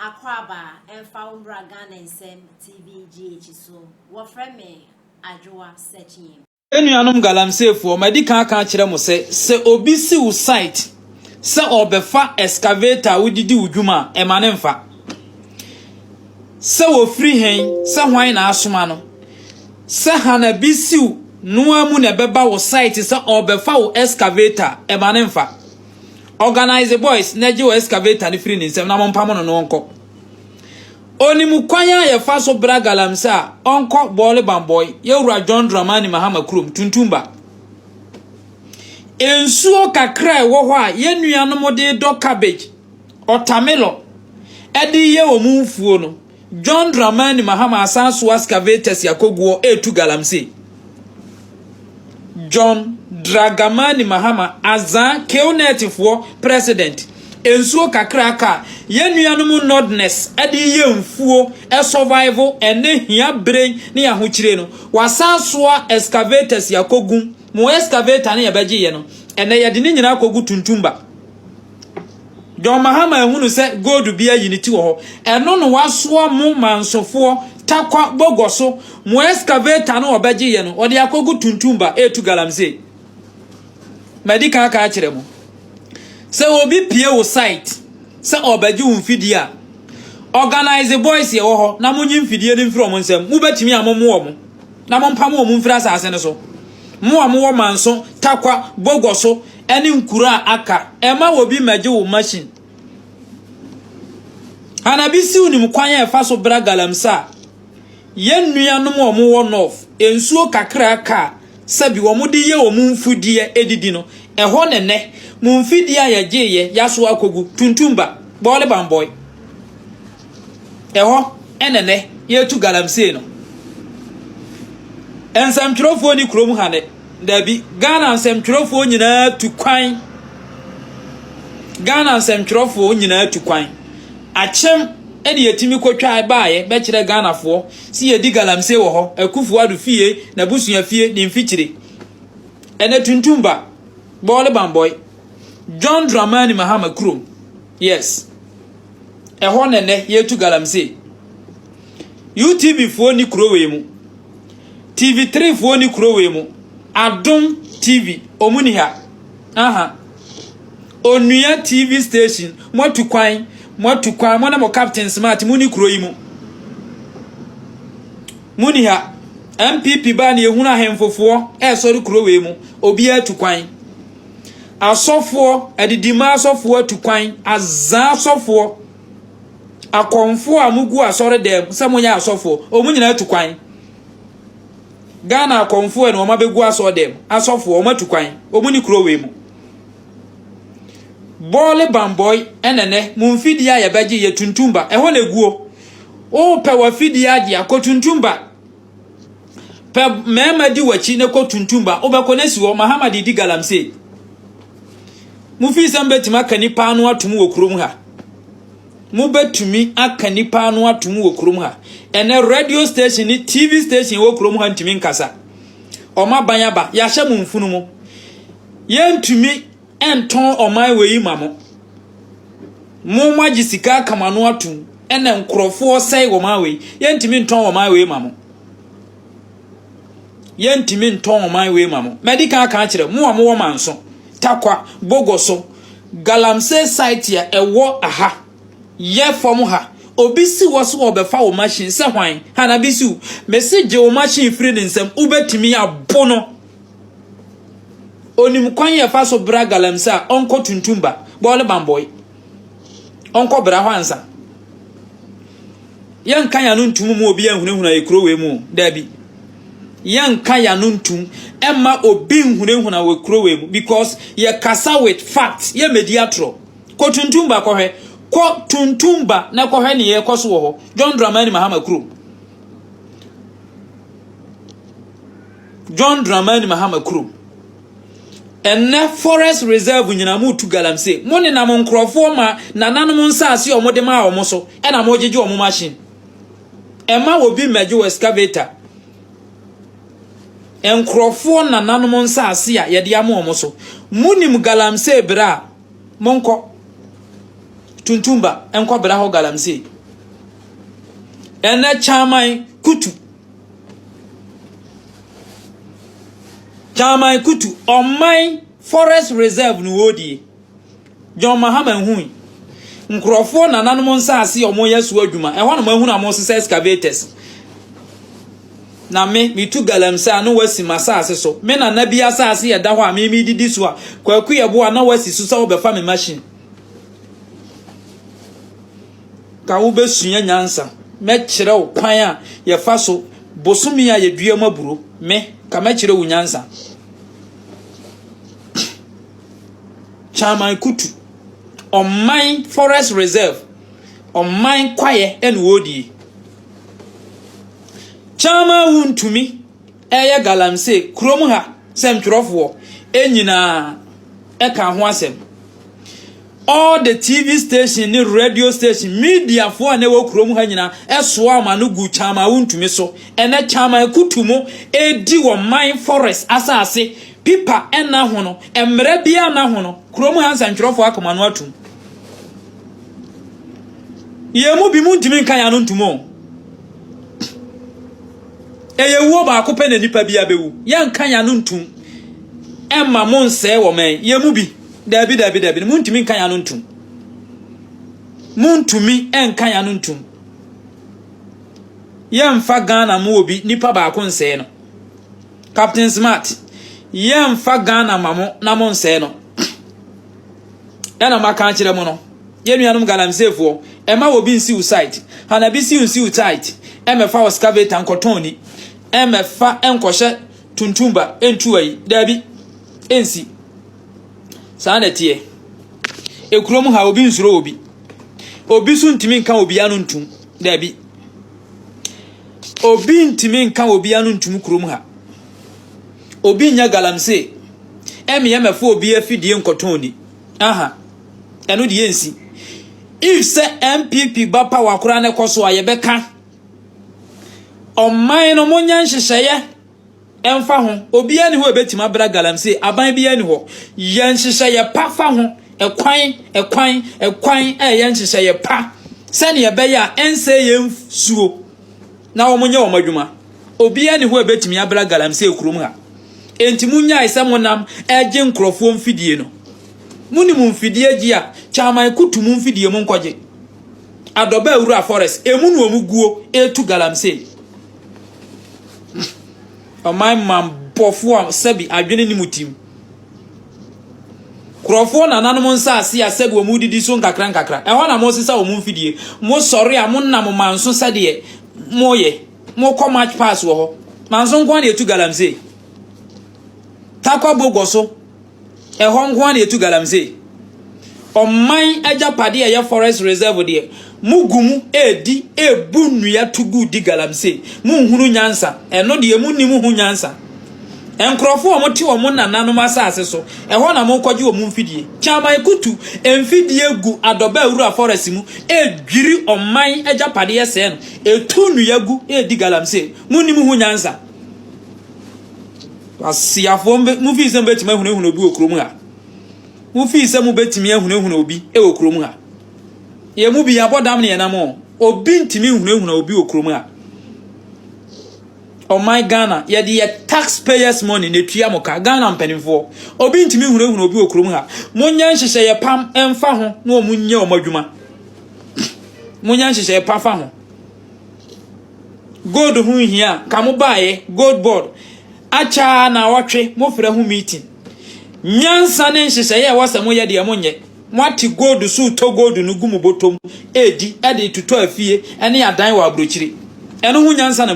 akwaba emfa umbra Ghana nsem TV GH so wo frɛ me adwoa searching enuanom Galamsy fo medika aka kire mo se obi si wo site se obefa excavator wodidi wudwuma emane mfa se wo free hen se hwan na asoma no se hana bisiu noa mu na beba wo site se obefa wo excavator emane mfa organize boys na je wo excavator ni free ni nsem na mompa mo no nko onimu kwanya ye fa so bra Galamsy a onko Bole bamboy ye wura John Dramani Mahama Krom tuntumba ensuo kakra wo ho a ye nuanom de do cabbage otamelo edi ye wo mumfuo no John Dramani Mahama asanso excavators yakoguo etu Galamsy John Dragamani Mahama azan keonetifo president ensuo kakra aka ye nuanom nordness ade ye mfuo e survival ene hia brain ne ya ho kire no wasanso excavators yakogum mo excavator ne ya beje ye no ene ye de ne nyina akogu tuntumba John Mahama ehunu se gold bia unity wo ho eno no waso mo mansofo takwa bogoso mo excavator ne obeje ye no ode akogu tuntumba etu Galamsy medika aka kire mo se obi pie wo site se obeje wo mfidie a organize boys ye wo ho na munyi mfidie ni mfiro mo nsem mu betimi amomo wo mo na mompa mo mo mfira asase ne so mo wo manso takwa bogoso eni nkura aka ema obi meje wo machine anabisi unim kwanya e fa so bra Galamsy ye nuanom wo mo wo north ensuo kakra aka sabi wo mo de ye wo mfudie edidi no eho nene mumfidi ya jeye yaso akogu tuntumba Bole bamboy eho enene yetu Galamsy no ensam twrofo ni krom hane dabi Ghana ensam twrofo nyina tukwan Ghana ensam twrofo nyina tukwan achem eni yetimi kotwa baaye be kire Ghana fo si yedi Galamsy wo ho akufu adu fie na busua fie ni mfikire ene tuntumba Bole bamboy John Dramani Mahama Krom yes eho nene yetu Galamsy UTV fo ni krowe mu TV3 fo ni krowe mu Adom TV omuni ha aha onua TV station motukwan mo na mo Captain Smart muni kroyi mu muni ha MPP ba na ehunu ahemfofo sori krowe mu obi atukwan asofo adidima asofo atukwan azan asofo akonfo amugu asore dem samonya asofo omunyina atukwan Ghana akonfo ene omabegu asore dem asofo omatukwan omuni krowe mu Bole bamboy enene mumfidi ya beji ye tuntumba eho neguo o pe wa fidi agi akotuntumba pe mema di wachi ne ko tuntumba obekonesi wo Mahama di Galamsy mufi sambe tima kanipa anu atumu wo krom ha mu betumi akanipa anu atumu wo krom ha ene radio station ni TV station wo krom ha ntimi nkasa oma banyaba ya hye mu mfunu mu ye ntumi enton oman we yi mamo mu magisika kamanu atum ene nkrofo sei wo man we ye ntimi nton oman we mamo ye ntimi nton oman we mamo medical kan kire mu amo wo manso takwa bogoso Galamsy site ya ewo aha ye fom ha obisi woso obefa wo machine se hwan hana bisiu message wo machine free nsem ubetimi abono onim kwan ye fa so bra Galamsy onko tuntumba Bole bamboy onko bra hwansa yan kan ya no ntumu mu obi ahunehuna ye krowe mu dabi yanka ya nuntum emma obi nhunehuna we krowe mu because ye kasa with fact ye mediatro ko tuntumba ko hwe ko tuntumba na ko hwe ne ye koso wo ho John Dramani Mahama Krom John Dramani Mahama Krom enne forest reserve nyina mu tu Galamsy mo ne na mo nkrofo ma nananom nsaase o mo de ma o mo so e na mo jeje o mo machine emma obi meje excavator enkrofo nananom nsaase a ye de amo mo so munim Galamsy bra monko tuntumba enko bra ho Galamsy ene chairman kutu Omai forest reserve no wodi John Mahama hui nkrofo na nanom nsaase omo yeso adwuma ehwo na mahu na mo sese excavators na me tu Galamsy no wasi masase so me na nabi asase ye da ho a me didi so a kwaku ye bo na wasi so sa wo be fa me machine ka wo be sunya nyansa me kire wo kwan a ye fa so bosumi a ye dua maburo me ka me kire wo nyansa Chairman Kutu Omai forest reserve Omai kwaye en wodi Chairman wuntumi eye Galamsy krom ha sem twrofo enyina eka ho asem all the TV station ni radio station media fo na wo krom ha nyina eso ama no gu Chairman wuntumi so ene Chairman Kutu mo edi wo mine forest asase pipa ena ho no emre bia na ho no krom ha nsantwrofo akoma no atum yemu bi muntimi kan ya no ntumo eyewo ba akopɛ na nipa bia bewu ya nkan ya no ntum emma mo nse wo men yemu bi dabi muntimi kan ya no ntum muntumi enkan ya no ntum yemfa Ghana mo obi nipa ba akon nse no Captain Smart yemfa Ghana mamo na mo nse no ena maka kire mo no yenuanum Galamsy fo ema obi nsi u site hana bi si nsi u tight emefa excavator nkotoni emefa enkohye tuntumba entuai dabi ensi sana tie ekrom ha obi nsuro obi su ntimi nka obi anu ntum dabi obi ntimi nka obi anu ntum krom ha obi nya Galamsy emefa obi afidie nkotoni aha eno die ensi if say MPP ba power kura ne koso ayebeka omman no monya nhyehyeye emfa ho obi ani ho ebetima bra Galamsy aban bi ani ho ye nhyehyeye pa fa ho ekwan ye nhyehyeye pa sane ye be ya ense ye msuo na wo monya wo madwuma obi ani ho ebetimi abra Galamsy ekurum ha enti munya ise monam eje nkrofo mfidie no muni mumfidie gi a Chairman Kutu mumfidie mu nkwaje adoba ewura forest emunu omuguo etu Galamsy my man bofo sabi adwene ni mutim krofo na nanom nsaase ya sabi omudidi so nkakra ehwa na mo sisa omumfidie mo sori a mo nam manso sade moye mo ko match pass wo ho manso nko na etu Galamsy takwa bogoso ehwa nko na etu Galamsy omman ajapade ya forest reserve de mugumu edi ebunua tugu di Galamsy munhunu nyansa eno de emunnim hu nyansa enkrofo omoti omo nananom asase so ehwo na mo kwaje omu mfidie Chairman Kutu emfidie gu adoba ewura forest mu edwiri omman ajapade ya se no etunua gu edi Galamsy munnim hu nyansa asiafo mu fi sembe tima hunu obi okrom ha mu fi se mu betimi hunu obi okrom ha ye mu bi abodam ne yenamo obi ntimi hunu obi okrom ha oh my Ghana ye the taxpayers money ne tua moka Ghana mpanimfo obi ntimi hunu obi okrom ha munya nhyehyɛ ye pam emfa ho na omunye omadwuma munya nhyehyɛ ye pa fa ho gold hu hia kamo baaye gold board acha na watwe mo frɛ hu meeting nyansa ne nhyehyɛ ye wasamo ye de amonye mwati gold su to gold no gumu botom edi ade tuto afie ene adan wa abrochiri eno hu nyansa na